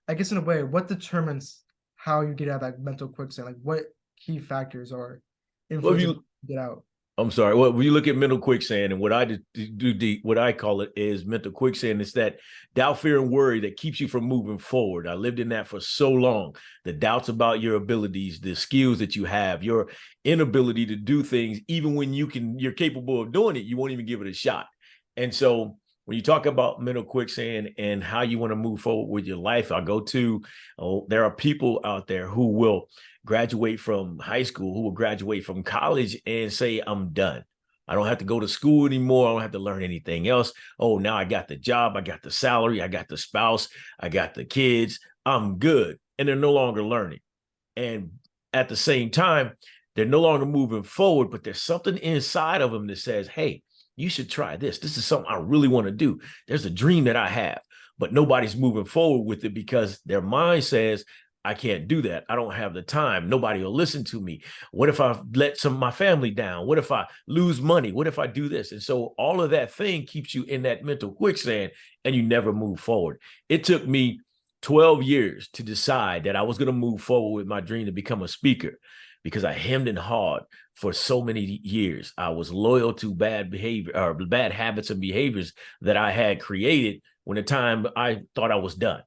I guess in a way, what determines how you get out of that mental quicksand? Like what key factors are Well, if influencing you get out? I'm sorry. Well, when you look at mental quicksand, and what I what I call it is mental quicksand. It's that doubt, fear, and worry that keeps you from moving forward. I lived in that for so long. The doubts about your abilities, the skills that you have, your inability to do things, even when you're capable of doing it, you won't even give it a shot. And so, when you talk about mental quicksand and how you want to move forward with your life, I go to, oh, there are people out there who will graduate from high school, who will graduate from college and say, I'm done. I don't have to go to school anymore. I don't have to learn anything else. Oh, now I got the job. I got the salary. I got the spouse. I got the kids. I'm good. And they're no longer learning. And at the same time, they're no longer moving forward, but there's something inside of them that says, hey, you should try this. This is something I really want to do. There's a dream that I have, but nobody's moving forward with it because their mind says, I can't do that. I don't have the time. Nobody will listen to me. What if I let some of my family down? What if I lose money? What if I do this? And so all of that thing keeps you in that mental quicksand and you never move forward. It took me 12 years to decide that I was going to move forward with my dream to become a speaker because I hemmed and hawed for so many years. I was loyal to bad behavior or bad habits and behaviors that I had created when the time I thought I was done.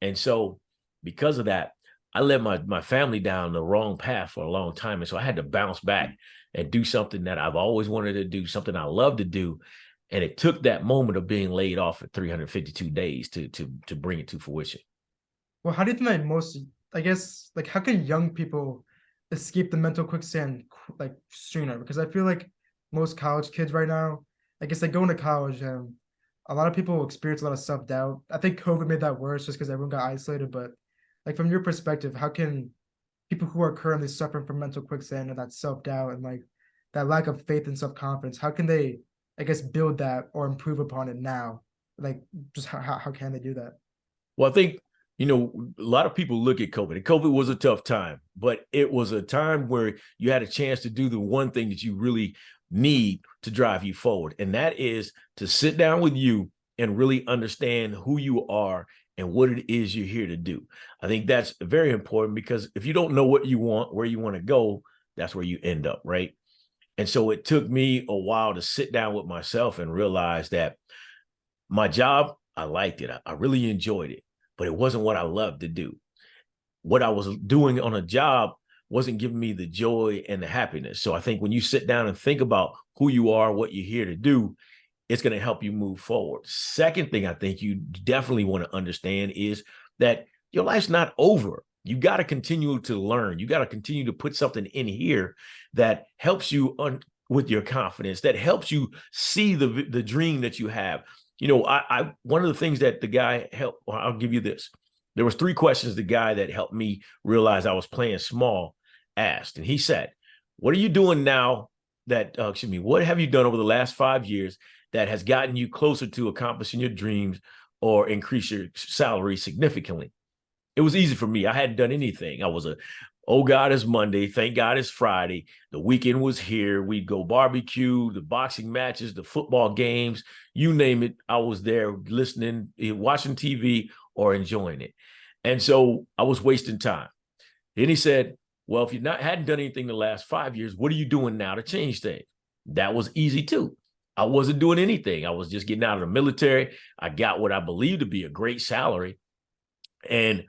And so because of that, I led my family down the wrong path for a long time. And so I had to bounce back and do something that I've always wanted to do, something I love to do. And it took that moment of being laid off for 352 days to bring it to fruition. Well, how do you think that most, I guess, like how can young people escape the mental quicksand like sooner? Because I feel like most college kids right now, I guess they go into college and a lot of people experience a lot of self-doubt. I think COVID made that worse just because everyone got isolated. But like from your perspective, how can people who are currently suffering from mental quicksand and that self-doubt and like that lack of faith and self-confidence, how can they, I guess, build that or improve upon it now? Like just how can they do that? Well, I think, a lot of people look at COVID, and COVID was a tough time, but it was a time where you had a chance to do the one thing that you really need to drive you forward. And that is to sit down with you and really understand who you are and what it is you're here to do. I think that's very important because if you don't know what you want, where you want to go, that's where you end up, right? And so it took me a while to sit down with myself and realize that my job, I liked it. I really enjoyed it, but it wasn't what I loved to do. What I was doing on a job wasn't giving me the joy and the happiness. So I think when you sit down and think about who you are, what you're here to do, it's going to help you move forward. Second thing I think you definitely want to understand is that your life's not over. You got to continue to learn. You got to continue to put something in here that helps you with your confidence, that helps you see the dream that you have. I one of the things that the guy helped, well, I'll give you this. There was three questions the guy that helped me realize I was playing small asked. And he said, what are you doing now what have you done over the last 5 years that has gotten you closer to accomplishing your dreams or increase your salary significantly? It was easy for me. I hadn't done anything. I was oh God, it's Monday. Thank God it's Friday. The weekend was here. We'd go barbecue, the boxing matches, the football games, you name it. I was there listening, watching TV or enjoying it. And so I was wasting time. Then he said, well, if you hadn't done anything the last 5 years, what are you doing now to change things? That was easy too. I wasn't doing anything. I was just getting out of the military. I got what I believed to be a great salary. And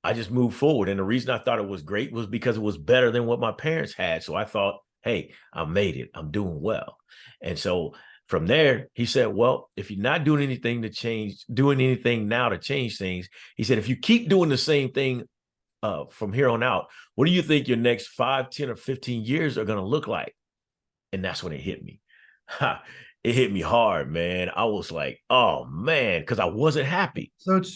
I just moved forward. And the reason I thought it was great was because it was better than what my parents had. So I thought, hey, I made it. I'm doing well. And so from there, he said, well, if you're not doing anything now to change things, he said, if you keep doing the same thing from here on out, what do you think your next 5, 10, or 15 years are going to look like? And that's when it hit me. It hit me hard, man. I was like, oh, man, because I wasn't happy. So it's